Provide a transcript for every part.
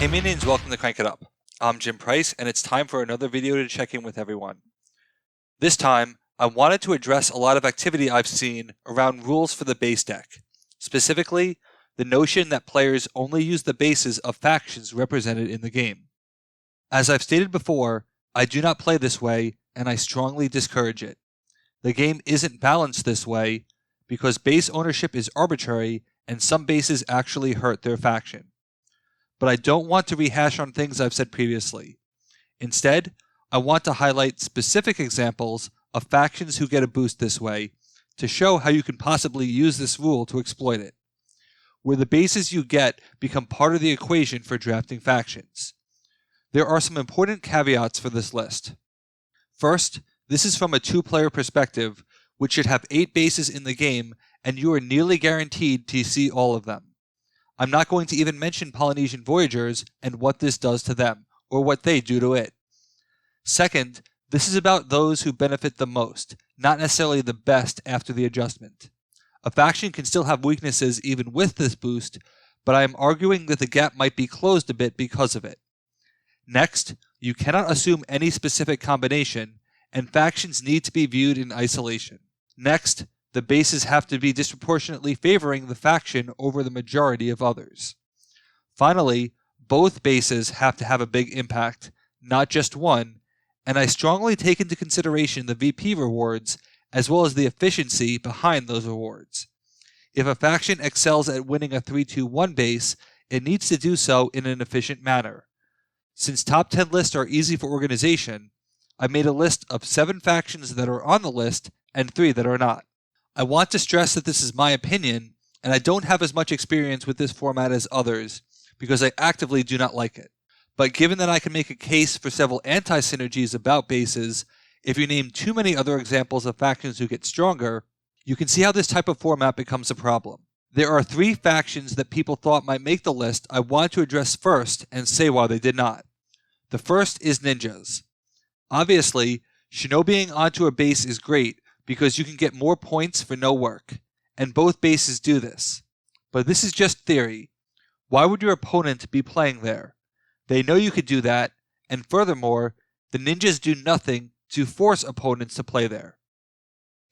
Hey minions, welcome to Crank It Up. I'm Jim Price, and it's time for another video to check in with everyone. This time, I wanted to address a lot of activity I've seen around rules for the base deck. Specifically, the notion that players only use the bases of factions represented in the game. As I've stated before, I do not play this way, and I strongly discourage it. The game isn't balanced this way, because base ownership is arbitrary, and some bases actually hurt their faction. But I don't want to rehash on things I've said previously. Instead, I want to highlight specific examples of factions who get a boost this way to show how you can possibly use this rule to exploit it, where the bases you get become part of the equation for drafting factions. There are some important caveats for this list. First, this is from a 2-player perspective, which should have 8 bases in the game, and you are nearly guaranteed to see all of them. I'm not going to even mention Polynesian Voyagers and what this does to them, or what they do to it. Second, this is about those who benefit the most, not necessarily the best after the adjustment. A faction can still have weaknesses even with this boost, but I am arguing that the gap might be closed a bit because of it. Next, you cannot assume any specific combination, and factions need to be viewed in isolation. Next, the bases have to be disproportionately favoring the faction over the majority of others. Finally, both bases have to have a big impact, not just one, and I strongly take into consideration the VP rewards as well as the efficiency behind those rewards. If a faction excels at winning a 3-2-1 base, it needs to do so in an efficient manner. Since top 10 lists are easy for organization, I made a list of 7 factions that are on the list and 3 that are not. I want to stress that this is my opinion, and I don't have as much experience with this format as others, because I actively do not like it. But given that I can make a case for several anti-synergies about bases, if you name too many other examples of factions who get stronger, you can see how this type of format becomes a problem. There are 3 factions that people thought might make the list I want to address first and say why they did not. The first is ninjas. Obviously, shinobiing onto a base is great, because you can get more points for no work, and both bases do this. But this is just theory. Why would your opponent be playing there? They know you could do that, and furthermore, the ninjas do nothing to force opponents to play there.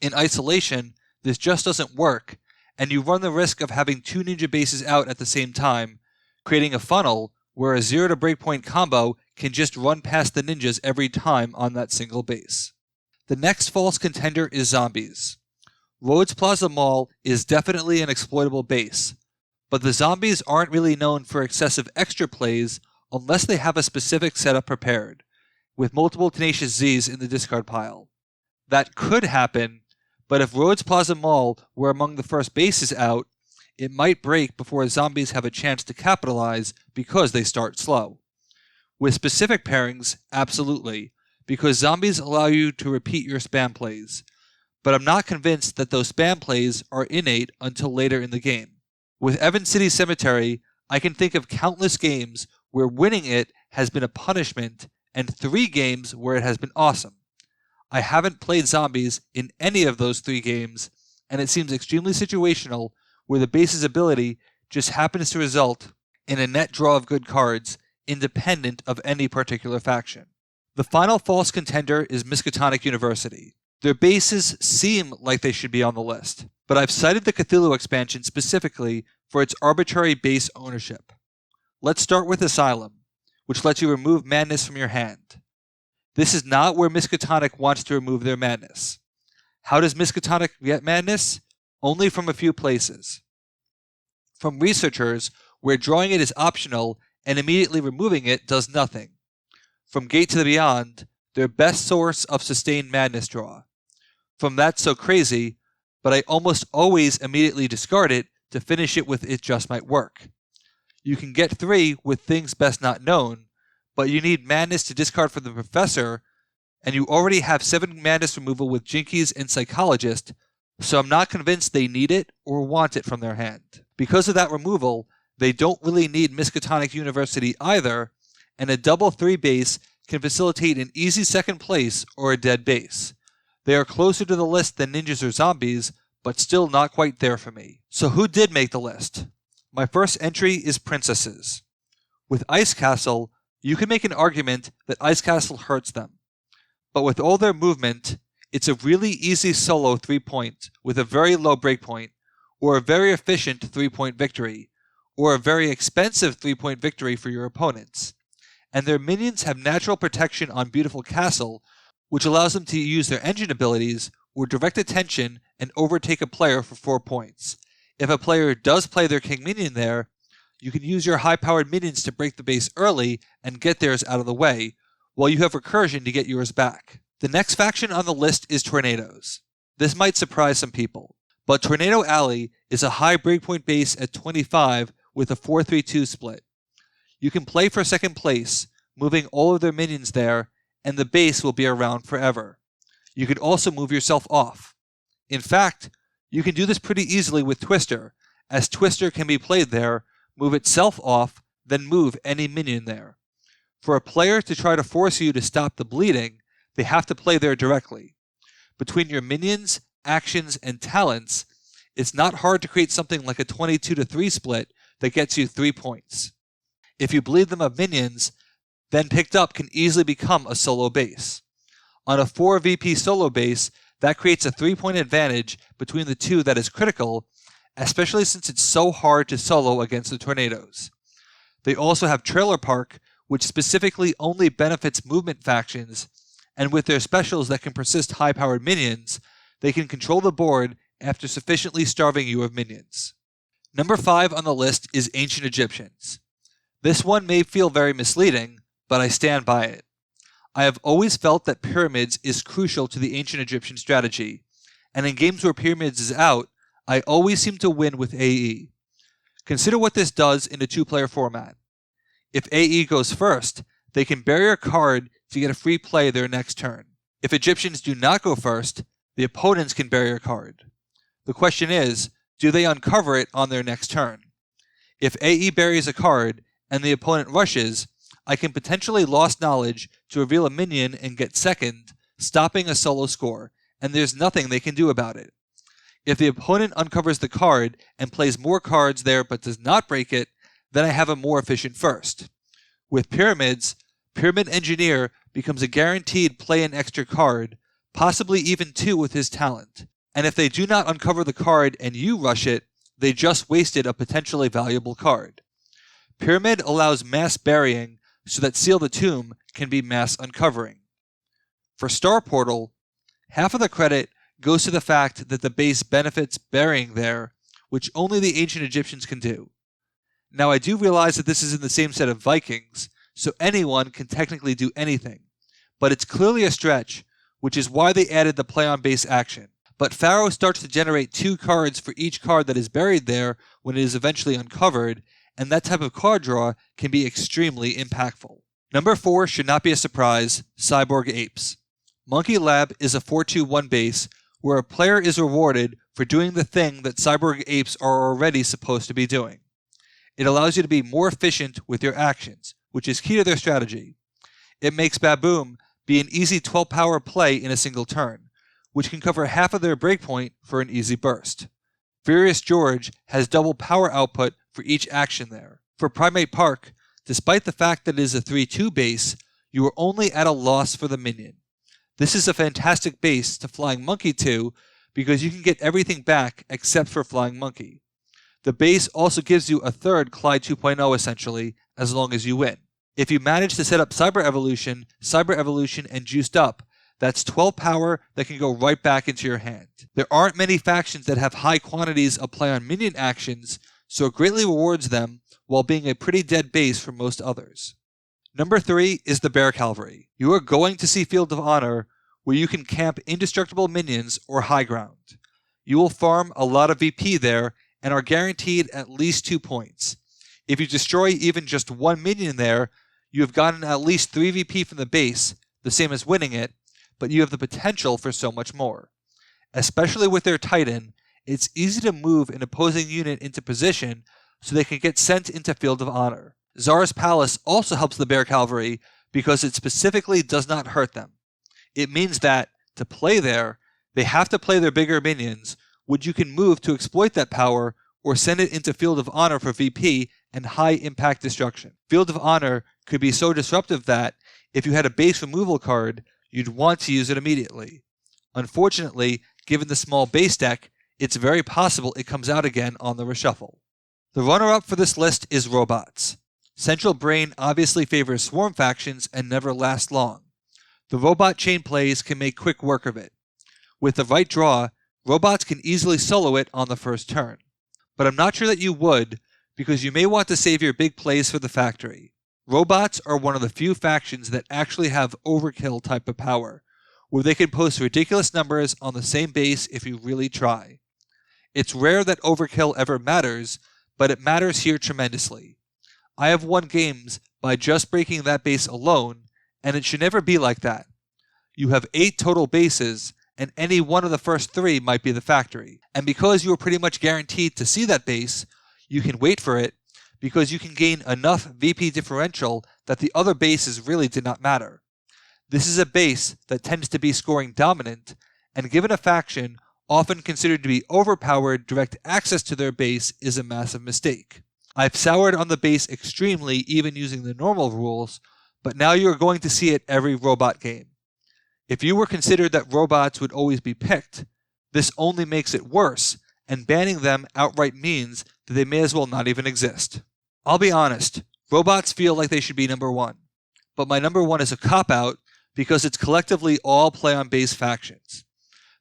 In isolation, this just doesn't work, and you run the risk of having 2 ninja bases out at the same time, creating a funnel where a 0 to breakpoint combo can just run past the ninjas every time on that single base. The next false contender is zombies. Rhodes Plaza Mall is definitely an exploitable base, but the zombies aren't really known for excessive extra plays unless they have a specific setup prepared, with multiple Tenacious Z's in the discard pile. That could happen, but if Rhodes Plaza Mall were among the first bases out, it might break before zombies have a chance to capitalize because they start slow. With specific pairings, absolutely, because zombies allow you to repeat your spam plays, but I'm not convinced that those spam plays are innate until later in the game. With Evan City Cemetery, I can think of countless games where winning it has been a punishment, and 3 games where it has been awesome. I haven't played zombies in any of those 3 games, and it seems extremely situational where the base's ability just happens to result in a net draw of good cards, independent of any particular faction. The final false contender is Miskatonic University. Their bases seem like they should be on the list, but I've cited the Cthulhu expansion specifically for its arbitrary base ownership. Let's start with Asylum, which lets you remove madness from your hand. This is not where Miskatonic wants to remove their madness. How does Miskatonic get madness? Only from a few places. From researchers, where drawing it is optional and immediately removing it does nothing. From Gate to the Beyond, their best source of sustained madness draw. From That's So Crazy, but I almost always immediately discard it to finish it with It Just Might Work. You can get 3 with Things Best Not Known, but you need madness to discard for the Professor, and you already have 7 madness removal with Jinkies and Psychologist, so I'm not convinced they need it or want it from their hand. Because of that removal, they don't really need Miskatonic University either, and a double 3 base can facilitate an easy second place or a dead base. They are closer to the list than ninjas or zombies, but still not quite there for me. So who did make the list? My first entry is princesses. With Ice Castle, you can make an argument that Ice Castle hurts them. But with all their movement, it's a really easy solo 3-point with a very low breakpoint, or a very efficient 3-point victory, or a very expensive 3-point victory for your opponents. And their minions have natural protection on Beautiful Castle, which allows them to use their engine abilities or direct attention and overtake a player for 4 points. If a player does play their king minion there, you can use your high-powered minions to break the base early and get theirs out of the way, while you have recursion to get yours back. The next faction on the list is Tornadoes. This might surprise some people, but Tornado Alley is a high breakpoint base at 25 with a 4-3-2 split. You can play for second place, moving all of their minions there, and the base will be around forever. You can also move yourself off. In fact, you can do this pretty easily with Twister, as Twister can be played there, move itself off, then move any minion there. For a player to try to force you to stop the bleeding, they have to play there directly. Between your minions, actions, and talents, it's not hard to create something like a 22-3 split that gets you 3 points. If you bleed them of minions, then picked up can easily become a solo base. On a 4 VP solo base, that creates a 3-point advantage between the two that is critical, especially since it's so hard to solo against the Tornadoes. They also have Trailer Park, which specifically only benefits movement factions, and with their specials that can persist high-powered minions, they can control the board after sufficiently starving you of minions. Number 5 on the list is Ancient Egyptians. This one may feel very misleading, but I stand by it. I have always felt that Pyramids is crucial to the Ancient Egyptian strategy, and in games where Pyramids is out, I always seem to win with AE. Consider what this does in a 2-player format. If AE goes first, they can bury a card to get a free play their next turn. If Egyptians do not go first, the opponents can bury a card. The question is, do they uncover it on their next turn? If AE buries a card and the opponent rushes, I can potentially Lost Knowledge to reveal a minion and get second, stopping a solo score, and there's nothing they can do about it. If the opponent uncovers the card and plays more cards there but does not break it, then I have a more efficient first. With Pyramids, Pyramid Engineer becomes a guaranteed play an extra card, possibly even 2 with his talent. And if they do not uncover the card and you rush it, they just wasted a potentially valuable card. Pyramid allows mass burying so that Seal the Tomb can be mass uncovering. For Star Portal, half of the credit goes to the fact that the base benefits burying there, which only the ancient Egyptians can do. Now I do realize that this is in the same set of Vikings, so anyone can technically do anything, but it's clearly a stretch, which is why they added the play on base action. But Pharaoh starts to generate 2 cards for each card that is buried there when it is eventually uncovered, and that type of card draw can be extremely impactful. Number 4 should not be a surprise, Cyborg Apes. Monkey Lab is a 4-2-1 base where a player is rewarded for doing the thing that Cyborg Apes are already supposed to be doing. It allows you to be more efficient with your actions, which is key to their strategy. It makes Baboom be an easy 12-power play in a single turn, which can cover half of their breakpoint for an easy burst. Furious George has double power output for each action there. For Primate Park, despite the fact that it is a 3-2 base, you are only at a loss for the minion. This is a fantastic base to Flying Monkey to because you can get everything back except for Flying Monkey. The base also gives you a third Clyde 2.0 essentially, as long as you win. If you manage to set up Cyber Evolution, and Juiced Up, that's 12 power that can go right back into your hand. There aren't many factions that have high quantities of play on minion actions, so it greatly rewards them while being a pretty dead base for most others. Number 3 is the Bear Cavalry. You are going to see Field of Honor where you can camp indestructible minions or high ground. You will farm a lot of VP there and are guaranteed at least 2 points. If you destroy even just 1 minion there, you have gotten at least 3 VP from the base, the same as winning it, but you have the potential for so much more. Especially with their Titan, it's easy to move an opposing unit into position so they can get sent into Field of Honor. Zara's Palace also helps the Bear Cavalry because it specifically does not hurt them. It means that, to play there, they have to play their bigger minions, which you can move to exploit that power or send it into Field of Honor for VP and high impact destruction. Field of Honor could be so disruptive that, if you had a base removal card, you'd want to use it immediately. Unfortunately, given the small base deck, it's very possible it comes out again on the reshuffle. The runner-up for this list is robots. CentralBrain obviously favors swarm factions and never last long. The robot chain plays can make quick work of it. With the right draw, robots can easily solo it on the first turn. But I'm not sure that you would, because you may want to save your big plays for the factory. Robots are one of the few factions that actually have overkill type of power, where they can post ridiculous numbers on the same base if you really try. It's rare that overkill ever matters, but it matters here tremendously. I have won games by just breaking that base alone, and it should never be like that. You have 8 total bases, and any one of the first 3 might be the factory. And because you are pretty much guaranteed to see that base, you can wait for it, because you can gain enough VP differential that the other bases really did not matter. This is a base that tends to be scoring dominant, and given a faction often considered to be overpowered, direct access to their base is a massive mistake. I've soured on the base extremely even using the normal rules, but now you are going to see it every robot game. If you were considered that robots would always be picked, this only makes it worse, and banning them outright means that they may as well not even exist. I'll be honest, robots feel like they should be number 1, but my number 1 is a cop-out because it's collectively all play-on-base factions.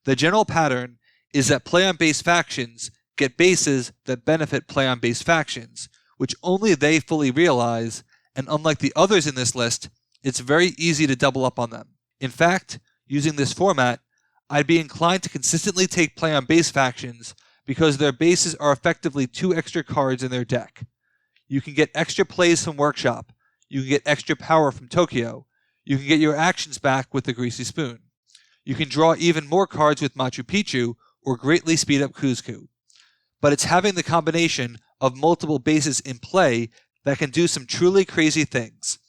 The general pattern is that play-on-base factions get bases that benefit play-on-base factions, which only they fully realize, and unlike the others in this list, it's very easy to double up on them. In fact, using this format, I'd be inclined to consistently take play-on-base factions because their bases are effectively 2 extra cards in their deck. You can get extra plays from Workshop, you can get extra power from Tokyo, you can get your actions back with the Greasy Spoon. You can draw even more cards with Machu Picchu or greatly speed up Cuzco. But it's having the combination of multiple bases in play that can do some truly crazy things,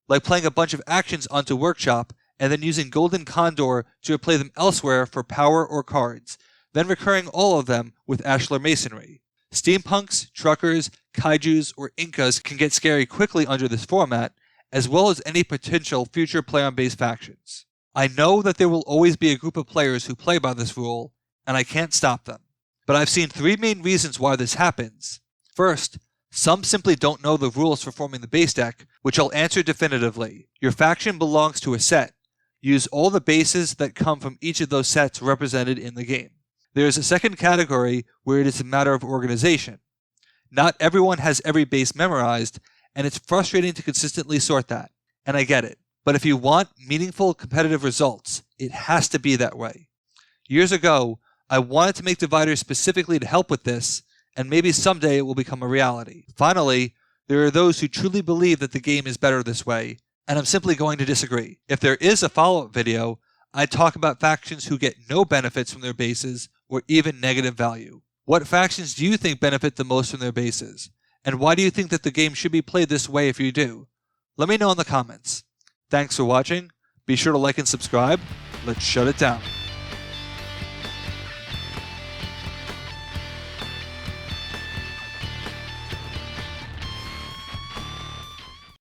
like playing a bunch of actions onto Workshop and then using Golden Condor to replay them elsewhere for power or cards, then recurring all of them with Ashlar Masonry. Steampunks, Truckers, Kaijus, or Incas can get scary quickly under this format, as well as any potential future play-on-base factions. I know that there will always be a group of players who play by this rule, and I can't stop them. But I've seen 3 main reasons why this happens. First, some simply don't know the rules for forming the base deck, which I'll answer definitively. Your faction belongs to a set. Use all the bases that come from each of those sets represented in the game. There is a second category where it is a matter of organization. Not everyone has every base memorized, and it's frustrating to consistently sort that, and I get it. But if you want meaningful competitive results, it has to be that way. Years ago, I wanted to make dividers specifically to help with this, and maybe someday it will become a reality. Finally, there are those who truly believe that the game is better this way, and I'm simply going to disagree. If there is a follow-up video, I'd talk about factions who get no benefits from their bases or even negative value. What factions do you think benefit the most from their bases? And why do you think that the game should be played this way if you do? Let me know in the comments. Thanks for watching. Be sure to like and subscribe. Let's shut it down.